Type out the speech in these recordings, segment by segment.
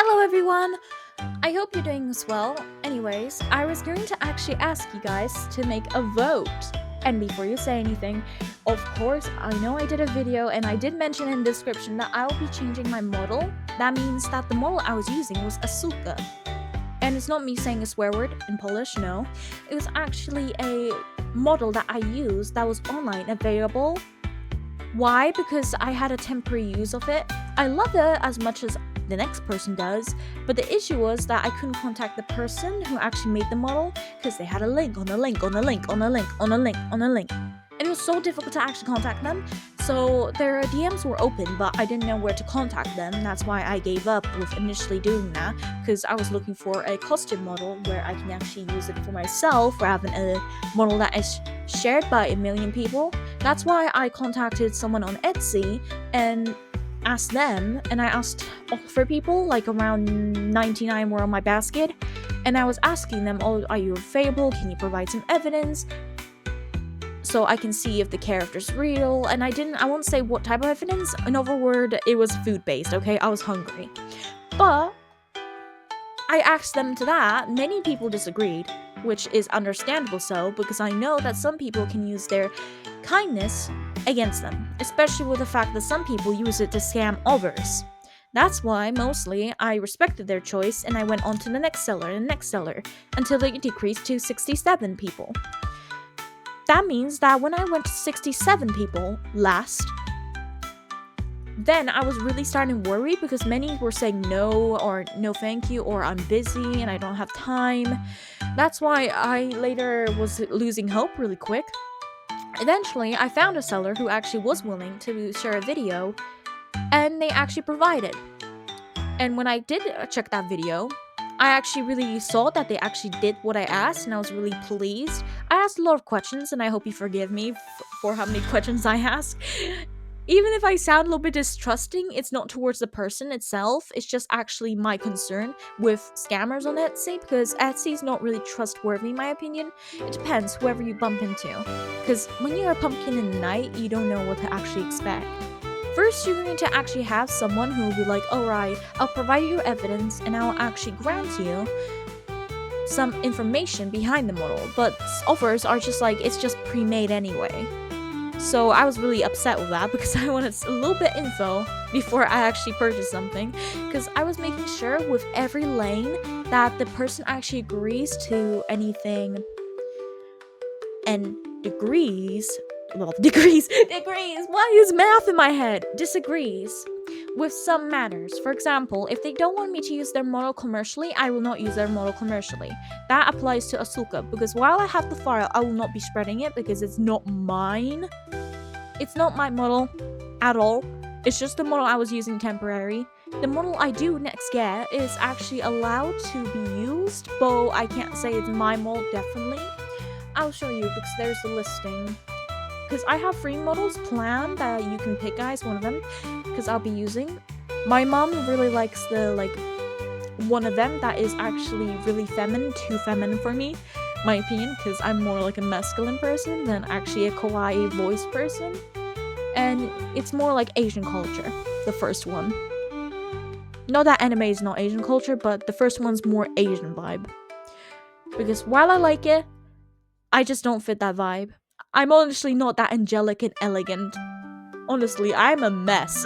Hello everyone! I hope you're doing as well. Anyways, I was going to actually ask you guys to make a vote. And before you say anything, of course, I know I did a video and I did mention in the description that I will be changing my model. That means that the model I was using was a suka. And it's not me saying a swear word in Polish, no. It was actually a model that I used that was online available. Why? Because I had a temporary use of it. I love it as much as the next person does, but the issue was that I couldn't contact the person who actually made the model because they had a link on a link on a link on a link on a link on a link. And it was so difficult to actually contact them. So their DMs were open, but I didn't know where to contact them. That's why I gave up with initially doing that, because I was looking for a custom model where I can actually use it for myself rather than a model that is shared by a million people. That's why I contacted someone on Etsy and asked them, and I asked for people, like around 99 were on my basket, and I was asking them, oh, are you available? Can you provide some evidence so I can see if the character's real? And I won't say what type of evidence. In other words, it was food-based, okay? I was hungry. But I asked them to that. Many people disagreed, which is understandable so, because I know that some people can use their kindness against them, especially with the fact that some people use it to scam others. That's why, mostly, I respected their choice and I went on to the next seller and the next seller, until they decreased to 67 people. That means that when I went to 67 people last, then I was really starting to worry because many were saying no, or no thank you, or I'm busy and I don't have time. That's why I later was losing hope really quick. Eventually, I found a seller who actually was willing to share a video, and they actually provided. And when I did check that video, I actually really saw that they actually did what I asked, and I was really pleased. I asked a lot of questions, and I hope you forgive me for how many questions I ask. Even if I sound a little bit distrusting, it's not towards the person itself, it's just actually my concern with scammers on Etsy, because Etsy is not really trustworthy in my opinion. It depends whoever you bump into, because when you're a pumpkin in the night, you don't know what to actually expect. First, you're going to actually have someone who will be like, alright, I'll provide you evidence and I'll actually grant you some information behind the model, but offers are just like, it's just pre-made anyway. So I was really upset with that because I wanted a little bit info before I actually purchased something, because I was making sure with every lane that the person actually agrees to anything and degrees, why is math in my head? Disagrees with some matters. For example, if they don't want me to use their model commercially, I will not use their model commercially. That applies to Asuka, because while I have the file, I will not be spreading it because it's not mine. It's not my model at all. It's just the model I was using temporary. The model I do next get is actually allowed to be used, but I can't say it's my model definitely. I'll show you because there's the listing. Because I have free models planned that you can pick, guys, one of them, because I'll be using. My mom really likes the, one of them that is actually really feminine, too feminine for me, my opinion, because I'm more like a masculine person than actually a kawaii voice person. And it's more like Asian culture, the first one. Not that anime is not Asian culture, but the first one's more Asian vibe. Because while I like it, I just don't fit that vibe. I'm honestly not that angelic and elegant. Honestly, I'm a mess.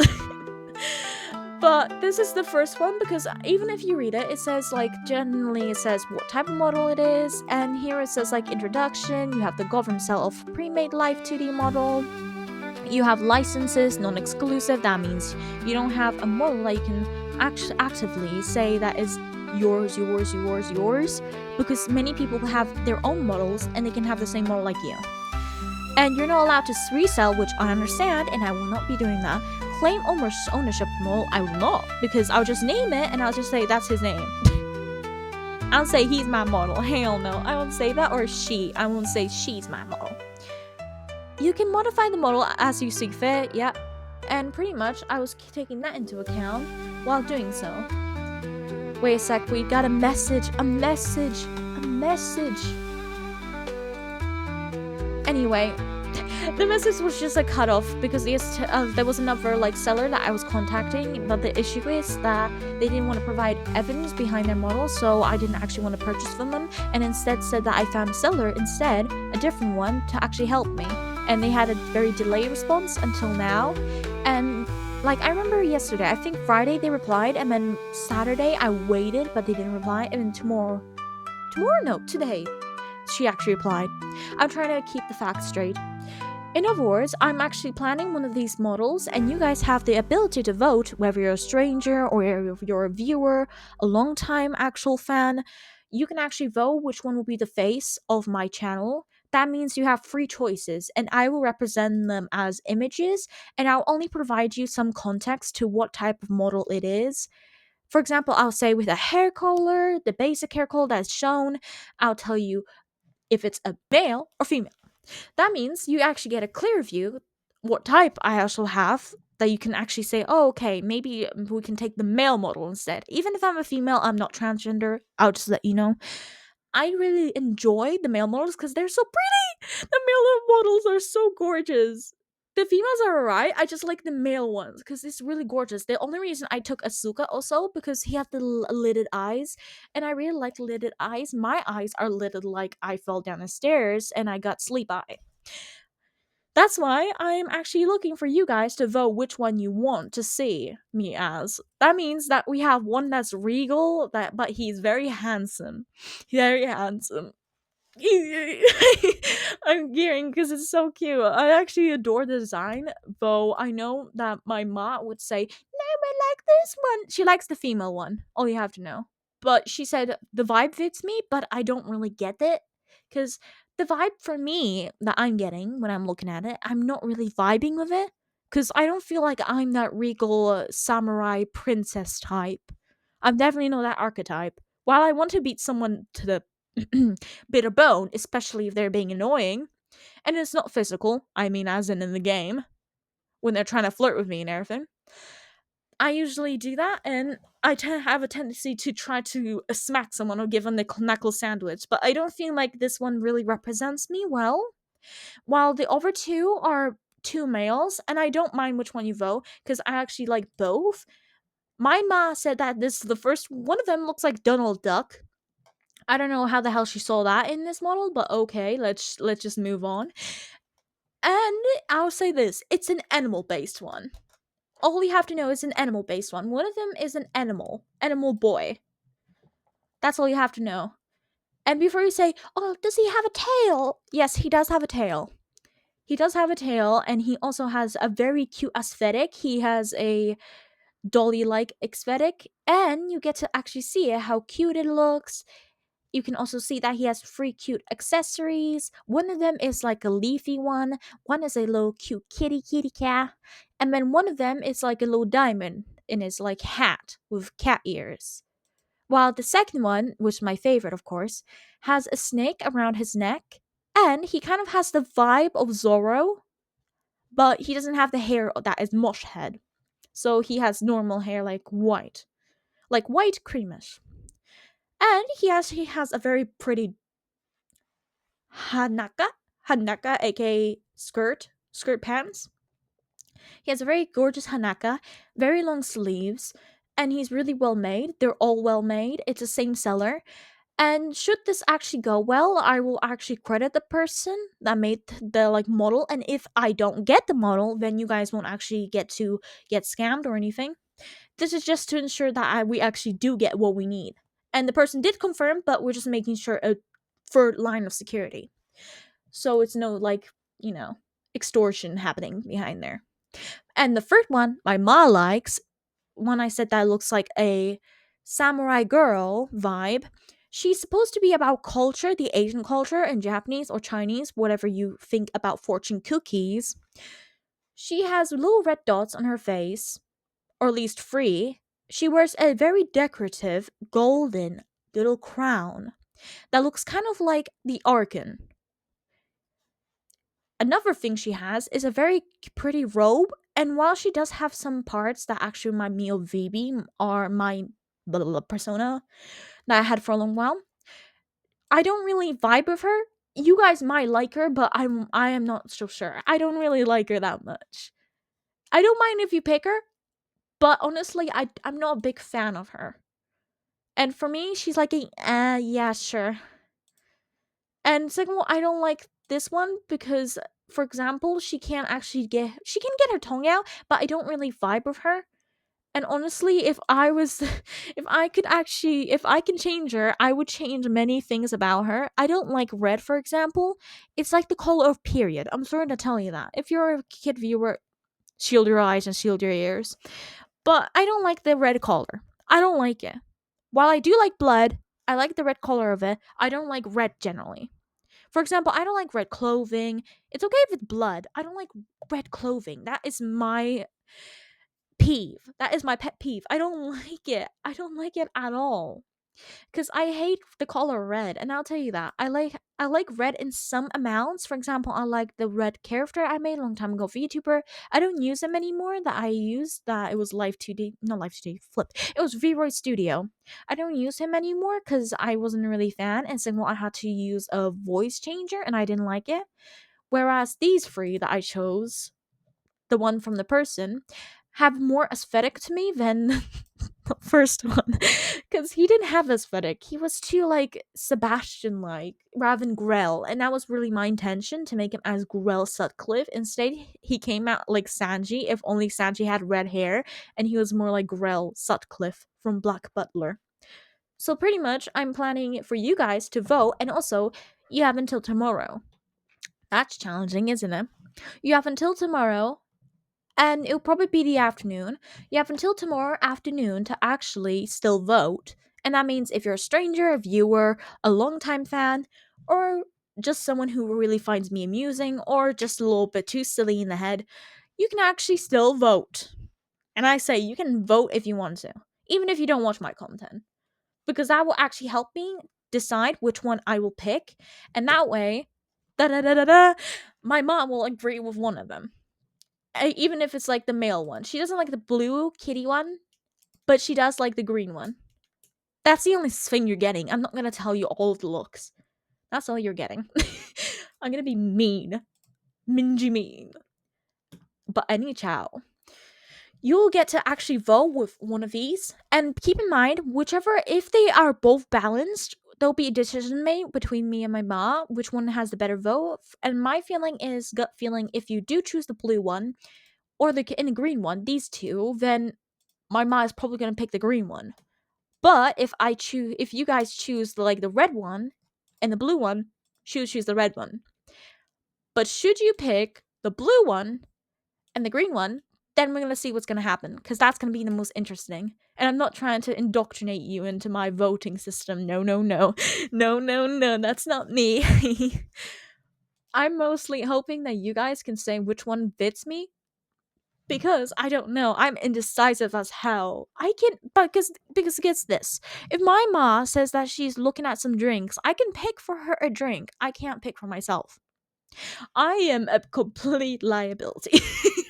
But this is the first one, because even if you read it, it says, generally it says what type of model it is, and here it says, introduction, you have the government sale of pre-made live 2D model, you have licenses, non-exclusive, that means you don't have a model that you can actively say that is yours, because many people have their own models, and they can have the same model like you. And you're not allowed to resell, which I understand, and I will not be doing that. Claim ownership model, I will not, because I'll just name it and I'll just say that's his name. I'll say he's my model. Hell no, I won't say that, or she. I won't say she's my model. You can modify the model as you see fit, yeah. And pretty much I was taking that into account while doing so. Wait a sec, we got a message. Anyway, The message was just a cutoff because there was another like seller that I was contacting, but the issue is that they didn't want to provide evidence behind their model, so I didn't actually want to purchase from them, and instead said that I found a seller instead, a different one, to actually help me. And they had a very delayed response until now, and like I remember yesterday, I think Friday they replied, and then Saturday I waited, but they didn't reply, and then tomorrow, no, today, she actually replied. I'm trying to keep the facts straight. In other words, I'm actually planning one of these models, and you guys have the ability to vote whether you're a stranger or if you're a viewer, a long-time actual fan. You can actually vote which one will be the face of my channel. That means you have three choices, and I will represent them as images, and I'll only provide you some context to what type of model it is. For example, I'll say with a hair color, the basic hair color that's shown, I'll tell you if it's a male or female. That means you actually get a clear view what type I also have, that you can actually say, oh, okay, maybe we can take the male model instead. Even if I'm a female, I'm not transgender, I'll just let you know. I really enjoy the male models because they're so pretty. The male models are so gorgeous. The females are alright. I just like the male ones because it's really gorgeous. The only reason I took Asuka also because he had the lidded eyes, and I really like lidded eyes. My eyes are lidded like I fell down the stairs and I got sleep eye. That's why I'm actually looking for you guys to vote which one you want to see me as. That means that we have one that's regal, but he's very handsome. Very handsome. I'm gearing because it's so cute. I actually adore the design, though I know that my mom would say, no, I like this one. She likes the female one, all you have to know. But she said the vibe fits me, but I don't really get it. Because the vibe for me that I'm getting when I'm looking at it, I'm not really vibing with it. Because I don't feel like I'm that regal samurai princess type. I'm definitely not that archetype. While I want to beat someone to the bitter bone, especially if they're being annoying, and it's not physical, I mean, as in the game, when they're trying to flirt with me and everything. I usually do that, and I have a tendency to try to smack someone or give them the knuckle sandwich, but I don't feel like this one really represents me well. While the other two are two males, and I don't mind which one you vote, because I actually like both. My ma said that this is the first one of them looks like Donald Duck. I don't know how the hell she saw that in this model, but okay, let's just move on. And I'll say this, it's an animal based one. All you have to know is an animal based one. One of them is an animal boy. That's all you have to know. And before you say, oh, does he have a tail? Yes, he does have a tail. He does have a tail, and he also has a very cute aesthetic. He has a dolly like aesthetic, and you get to actually see how cute it looks. You can also see that he has three cute accessories. One of them is like a leafy one is a little cute kitty cat, and then one of them is like a little diamond in his like hat with cat ears. While the second one, which is my favorite of course, has a snake around his neck, and he kind of has the vibe of Zorro, but he doesn't have the hair that is mush head. So he has normal hair like white creamish. And he has a very pretty hanaka, hanaka, aka skirt pants. He has a very gorgeous hanaka, very long sleeves, and he's really well made. They're all well made. It's the same seller. And should this actually go well, I will actually credit the person that made the like model. And if I don't get the model, then you guys won't actually get to get scammed or anything. This is just to ensure that we actually do get what we need. And the person did confirm, but we're just making sure a third line of security. So it's no like, extortion happening behind there. And the third one, my ma likes, when I said that looks like a samurai girl vibe, she's supposed to be about culture, the Asian culture, and Japanese or Chinese, whatever you think about fortune cookies. She has little red dots on her face, or at least three. She wears a very decorative golden little crown that looks kind of like the Arkan. Another thing she has is a very pretty robe, and while she does have some parts that actually remind me of Vivi or my persona that I had for a long while, I don't really vibe with her. You guys might like her, but I am not so sure. I don't really like her that much. I don't mind if you pick her, but honestly, I'm not a big fan of her. And for me, she's like a yeah, sure. And second of all, I don't like this one because, for example, she can get her tongue out, but I don't really vibe with her. And honestly, if I was, if I can change her, I would change many things about her. I don't like red, for example. It's like the color of period. I'm sorry to tell you that. If you're a kid viewer, shield your eyes and shield your ears. But I don't like the red color. I don't like it. While I do like blood, I like the red color of it. I don't like red generally. For example, I don't like red clothing. It's okay if it's blood. I don't like red clothing. That is my peeve. That is my pet peeve. I don't like it. I don't like it at all. Cuz I hate the color red, and I'll tell you that. I like red in some amounts. For example, I like the red character I made a long time ago for YouTuber. I don't use them anymore. That I used that it was Live 2D, not Live 2D, flip. It was V-Roy Studio. I don't use him anymore cuz I wasn't really a fan, and second, I had to use a voice changer and I didn't like it. Whereas these three that I chose, the one from the person, have more aesthetic to me than the first one. Because he didn't have aesthetic. He was too like Sebastian like rather than Grell. And that was really my intention to make him as Grell Sutcliffe. Instead, he came out like Sanji, if only Sanji had red hair, and he was more like Grell Sutcliffe from Black Butler. So pretty much I'm planning for you guys to vote, and also you have until tomorrow. That's challenging, isn't it? You have until tomorrow, and it'll probably be the afternoon. You have until tomorrow afternoon to actually still vote. And that means if you're a stranger, a viewer, a longtime fan, or just someone who really finds me amusing, or just a little bit too silly in the head, you can actually still vote. And I say you can vote if you want to, even if you don't watch my content, because that will actually help me decide which one I will pick. And that way, da da da da da, my mom will agree with one of them, even if it's like the male one. She doesn't like the blue kitty one, but she does like the green one. That's the only thing you're getting. I'm not gonna tell you all of the looks. That's all you're getting. I'm gonna be mean. Mingy mean. But anyhow, you'll get to actually vote with one of these. And keep in mind, whichever, if they are both balanced, there'll be a decision made between me and my mom, which one has the better vote. And my feeling is gut feeling, if you do choose the blue one, or the in the green one, these two, then my mom is probably gonna pick the green one. But if you guys choose the red one and the blue one, choose the red one. But should you pick the blue one and the green one, then we're gonna see what's gonna happen, because that's gonna be the most interesting. And I'm not trying to indoctrinate you into my voting system. No, no, no, no, no, no. That's not me. I'm mostly hoping that you guys can say which one fits me, because I don't know. I'm indecisive as hell. I can, because gets this. If my ma says that she's looking at some drinks, I can pick for her a drink. I can't pick for myself. I am a complete liability.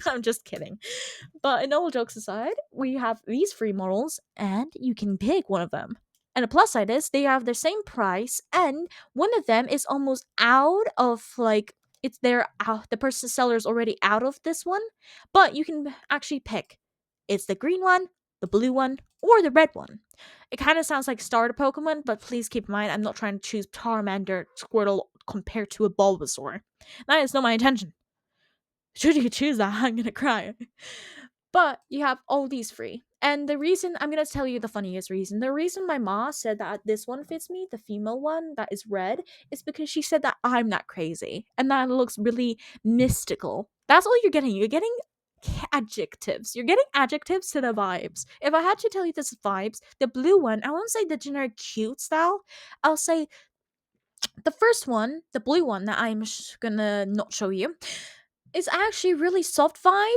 I'm just kidding. But in all jokes aside, we have these three models, and you can pick one of them. And the plus side is they have the same price, and one of them is almost out of it's there out. The person seller's already out of this one, but you can actually pick. It's the green one, the blue one, or the red one. It kind of sounds like starter Pokemon, but please keep in mind I'm not trying to choose Charmander, Squirtle compared to a Bulbasaur. That is not my intention. Should you choose that, I'm gonna cry. But you have all these three. And the reason, I'm gonna tell you the funniest reason. The reason my ma said that this one fits me, the female one that is red, is because she said that I'm not crazy. And that looks really mystical. That's all you're getting. You're getting adjectives. You're getting adjectives to the vibes. If I had to tell you this vibes, the blue one, I won't say the generic cute style. I'll say the first one, the blue one that I'm gonna not show you, is actually really soft vibe.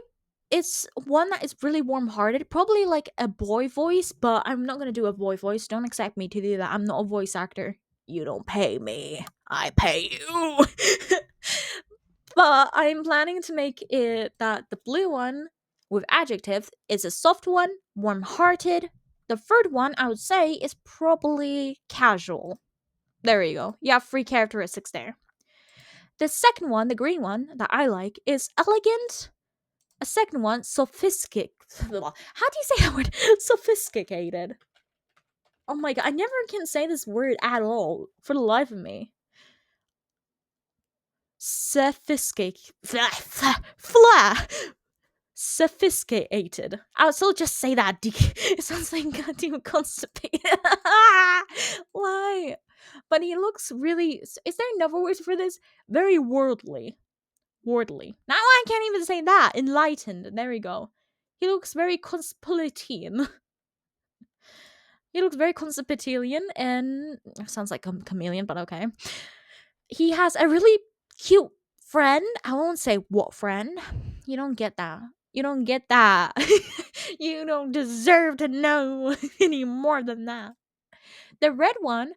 It's one that is really warm-hearted, probably like a boy voice, but I'm not gonna do a boy voice. Don't expect me to do that. I'm not a voice actor. You don't pay me. I pay you. But I'm planning to make it that the blue one with adjectives is a soft one, warm-hearted. The third one I would say is probably casual. There you go. You have three characteristics there. The second one, the green one that I like, is elegant. A second one, sophisticated. How do you say that word? Sophisticated. Oh my god, I never can say this word at all for the life of me. Sophisticated. Sophisticated. I'll still just say that. It sounds like goddamn constipated. Why? But he looks really. Is there another word for this? Very worldly. Worldly. Now I can't even say that. Enlightened. There we go. He looks very cosmopolitan. He looks very Constipitalian and sounds like a chameleon, but okay. He has a really cute friend. I won't say what friend. You don't get that. You don't get that. You don't deserve to know any more than that. The red one,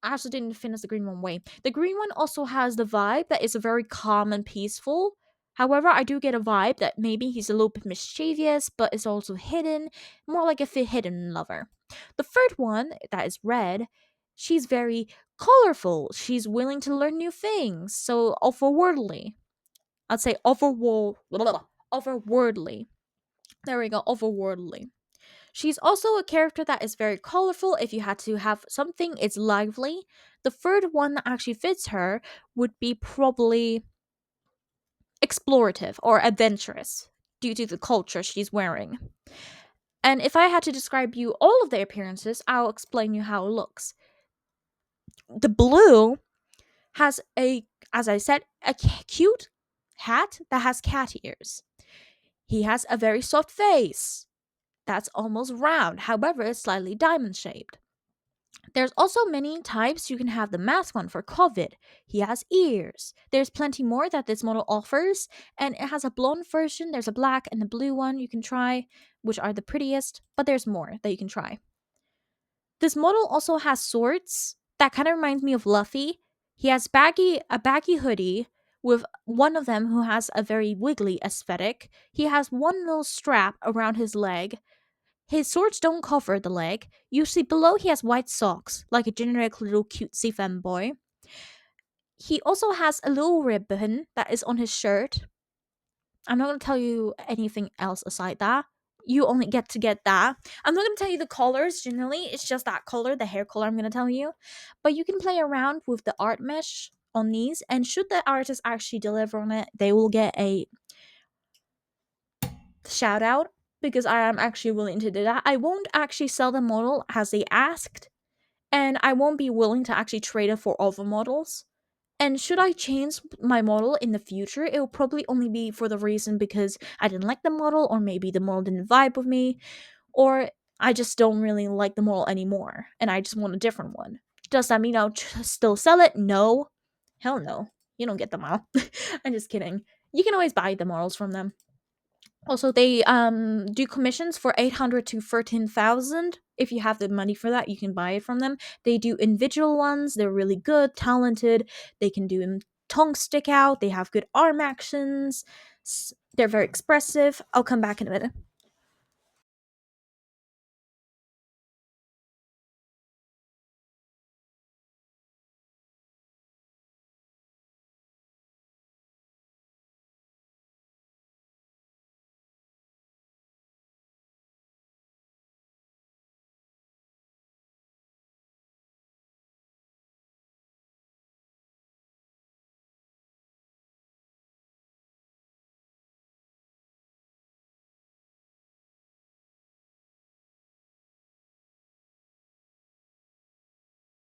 I also didn't finish the green one. Wait. The green one also has the vibe that is very calm and peaceful. However, I do get a vibe that maybe he's a little bit mischievous, but is also hidden, more like a hidden lover. The third one, that is red, she's very colorful. She's willing to learn new things. So overworldly. I'd say overworldly. There we go, overworldly. She's also a character that is very colorful. If you had to have something, it's lively. The third one that actually fits her would be probably explorative or adventurous due to the culture she's wearing. And if I had to describe you all of their appearances, I'll explain you how it looks. The blue has as I said, a cute hat that has cat ears. He has a very soft face that's almost round, however, it's slightly diamond shaped. There's also many types. You can have the mask one for COVID. He has ears. There's plenty more that this model offers, and it has a blonde version. There's a black and a blue one you can try, which are the prettiest, but there's more that you can try. This model also has swords. That kind of reminds me of Luffy. He has a baggy hoodie with one of them who has a very wiggly aesthetic. He has one little strap around his leg. His swords don't cover the leg. Usually below he has white socks, like a generic little cutesy femboy. He also has a little ribbon that is on his shirt. I'm not going to tell you anything else aside that. You only get to get that. I'm not going to tell you the colors generally. It's just that color, the hair color I'm going to tell you. But you can play around with the art mesh on these. And should the artist actually deliver on it, they will get a shout out. Because I am actually willing to do that. I won't actually sell the model as they asked. And I won't be willing to actually trade it for other models. And should I change my model in the future, it will probably only be for the reason because I didn't like the model, or maybe the model didn't vibe with me, or I just don't really like the model anymore, and I just want a different one. Does that mean I'll still sell it? No. Hell no. You don't get them all. I'm just kidding. You can always buy the models from them. Also, they do commissions for 800 to 13,000. If you have the money for that, you can buy it from them. They do individual ones. They're really good, talented. They can do tongue stick out. They have good arm actions. They're very expressive. I'll come back in a minute.